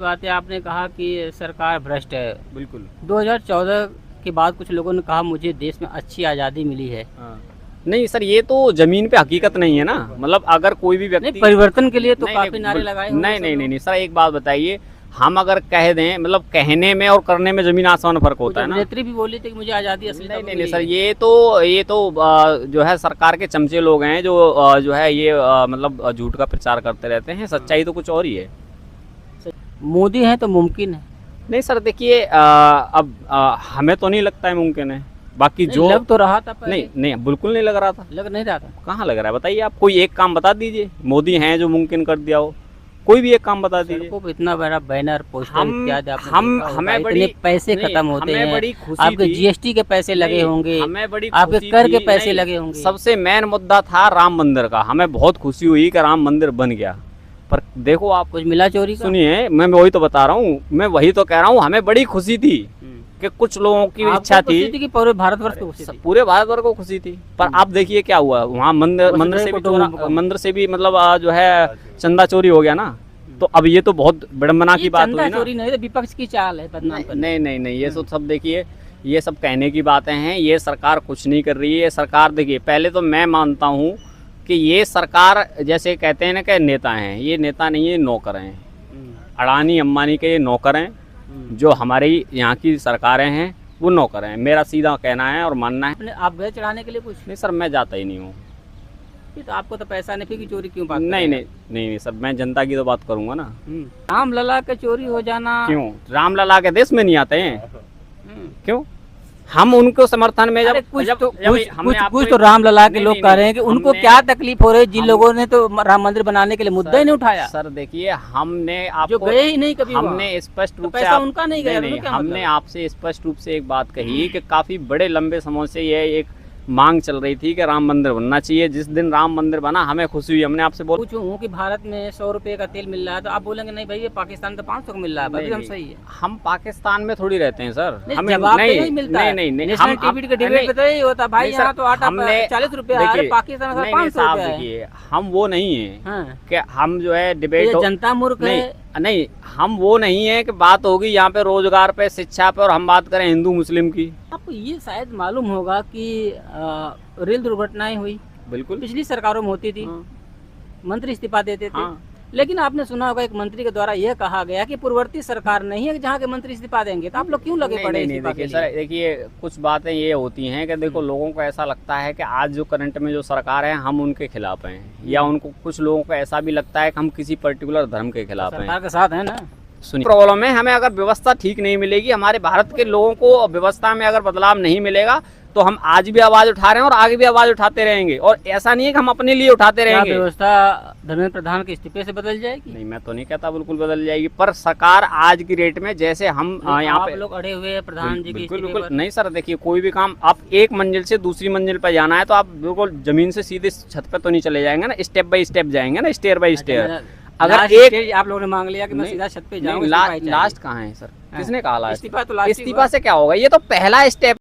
बात है, आपने कहा कि सरकार भ्रष्ट है। बिल्कुल। 2014 के बाद कुछ लोगों ने कहा मुझे देश में अच्छी आज़ादी मिली है। नहीं सर, ये तो जमीन पे हकीकत नहीं है ना। मतलब अगर कोई भी व्यक्ति नहीं, परिवर्तन के लिए तो नहीं, काफी नहीं, नारे लगाए होंगे नहीं सब नहीं लोग। नहीं सर, एक बात बताइए, हम अगर कह दें, मतलब कहने में और करने में जमीन आसमान फर्क होता है ना। नेत्री भी बोली थी कि मुझे आज़ादी असली नहीं तब नहीं मिली नहीं सर, है। ये तो जो है सरकार के चमचे लोग हैं जो जो है ये मतलब झूठ का प्रचार करते रहते हैं। सच्चाई तो कुछ और ही है। मोदी है तो मुमकिन है। नहीं सर देखिए, अब हमें तो नहीं लगता है मुमकिन है। बाकी नहीं, जो लग तो रहा था पहले। नहीं नहीं बिल्कुल नहीं लग रहा था। लग नहीं रहा था। कहाँ लग रहा है बताइए आप, कोई एक काम बता दीजिए मोदी हैं जो मुमकिन कर दिया हो। कोई भी एक काम बता दीजिए। सड़कों पे इतना बड़ा बैनर पोस्टर हम इत्यादि आपने हम देखा होगा। हमें इतने बड़ी पैसे नहीं, खत्म होते हमें हैं। बड़ी खुशी आपके थी। जीएसटी के पैसे लगे नहीं, होंगे, हमें बड़ी आपके खुशी कर के थी। पैसे नहीं, लगे होंगे। सबसे मेन मुद्दा था राम मंदिर का। हमें बहुत खुशी हुई कि राम मंदिर बन गया। पर देखो आप, कुछ मिला चोरी का? सुनिए, मैं वही तो बता रहा हूँ, मैं वही तो कह रहा हूँ, हमें बड़ी खुशी थी कि कुछ लोगों की आपको इच्छा खुशी थी कि पूरे भारतवर्ष को खुशी थी? पूरे भारतवर्ष को खुशी थी। पर आप देखिए क्या हुआ वहाँ, मंदिर से भी मतलब जो है चंदा चोरी हो गया ना। तो अब ये तो बहुत विडम्बना की बात हुई ना। चोरी नहीं, तो विपक्ष की चाल है बदनाम करने। नहीं नहीं नहीं, ये सब देखिए, ये सब कहने की बातें हैं। ये सरकार कुछ नहीं कर रही है। सरकार देखिए, पहले तो मैं मानता हूँ कि ये सरकार जैसे कहते हैं ना कि नेता हैं, ये नेता नहीं है, नौकर हैं। अडानी अंबानी के ये नौकर हैं। जो हमारी यहाँ की सरकारें हैं वो नौकर हैं। मेरा सीधा कहना है और मानना है। आप गए चढ़ाने के लिए कुछ? नहीं सर, मैं जाता ही नहीं हूँ। तो आपको तो पैसा नहीं, फिर की चोरी क्यों बात नहीं नहीं नहीं सर, मैं जनता की तो बात करूँगा ना। राम लला के चोरी हो जाना क्यों? रामलला के देश में नहीं आते हैं? क्यों? हम उनको समर्थन में कुछ तो राम लला के लोग कह रहे हैं कि उनको क्या तकलीफ हो रही है, जिन लोगों ने तो राम मंदिर बनाने के लिए मुद्दा ही नहीं उठाया। सर देखिए, हमने जो गए ही नहीं कभी, हमने स्पष्ट रूप से पैसा उनका नहीं गया। हमने आपसे स्पष्ट रूप से एक बात कही कि काफी बड़े लंबे समय से ये एक मांग चल रही थी कि राम मंदिर बनना चाहिए। जिस दिन राम मंदिर बना हमें खुशी हुई। हमने आपसे पूछूं कि भारत में 100 रुपए का तेल मिल रहा है तो आप बोलेंगे नहीं भाई, ये पाकिस्तान तो 500 का मिल रहा है, अभी हम सही है। हम पाकिस्तान में थोड़ी रहते हैं सर, हमें नहीं मिलता है। नेशनल टीवी के डिबेट पे तो यही होता भाई, यहाँ तो आटा 40 रुपए आ रहा है, पाकिस्तान में 500 रुपए है। हम वो नहीं है कि हम जो है डिबेट, जनता मूर्ख है। नहीं, हम वो नहीं है कि बात होगी यहाँ पे रोजगार पे, शिक्षा पे, और हम बात करें हिंदू मुस्लिम की। आपको ये शायद मालूम होगा कि रेल दुर्घटनाएं हुई, बिल्कुल पिछली सरकारों में होती थी। मंत्री इस्तीफा देते थे। लेकिन आपने सुना होगा एक मंत्री के द्वारा यह कहा गया कि पूर्ववर्ती सरकार नहीं है जहाँ के मंत्री इस्तीफा देंगे, तो आप लोग क्यों लगे पड़े? नहीं देखिए सर, देखिए कुछ बातें ये होती हैं कि देखो, लोगों को ऐसा लगता है कि आज जो करंट में जो सरकार है हम उनके खिलाफ हैं, या उनको कुछ लोगों को ऐसा भी लगता है कि हम किसी पर्टिकुलर धर्म के खिलाफ हैं। सरकार के साथ है ना। सुनिए, प्रॉब्लम है, हमें अगर व्यवस्था ठीक नहीं मिलेगी, हमारे भारत के लोगों को व्यवस्था में अगर बदलाव नहीं मिलेगा, तो हम आज भी आवाज उठा रहे हैं और आगे भी आवाज उठाते रहेंगे। और ऐसा नहीं है कि हम अपने लिए उठाते रहेंगे। व्यवस्था धर्मेंद्र प्रधान के इस्तीफे से बदल जाएगी? नहीं, मैं तो नहीं कहता बिल्कुल बदल जाएगी, पर सरकार आज की रेट में जैसे हम यहाँ पे लोग अड़े हुए हैं प्रधान जी के बिल्कुल बिल्कुल नहीं सर, देखिए कोई भी काम आप एक मंजिल से दूसरी मंजिल पर जाना है तो आप बिल्कुल जमीन से सीधे छत पे तो नहीं चले जाएंगे ना, स्टेप बाय स्टेप जाएंगे ना, स्टेयर बाय स्टेयर। अगर एक आप लोगों ने मांग लिया कि मैं सीधा छत पे जाऊंगा, लास्ट कहाँ है सर? किसने कहा लास्ट? इस्तीफा तो लास्ट, इस्तीफा से क्या होगा? ये तो पहला स्टेप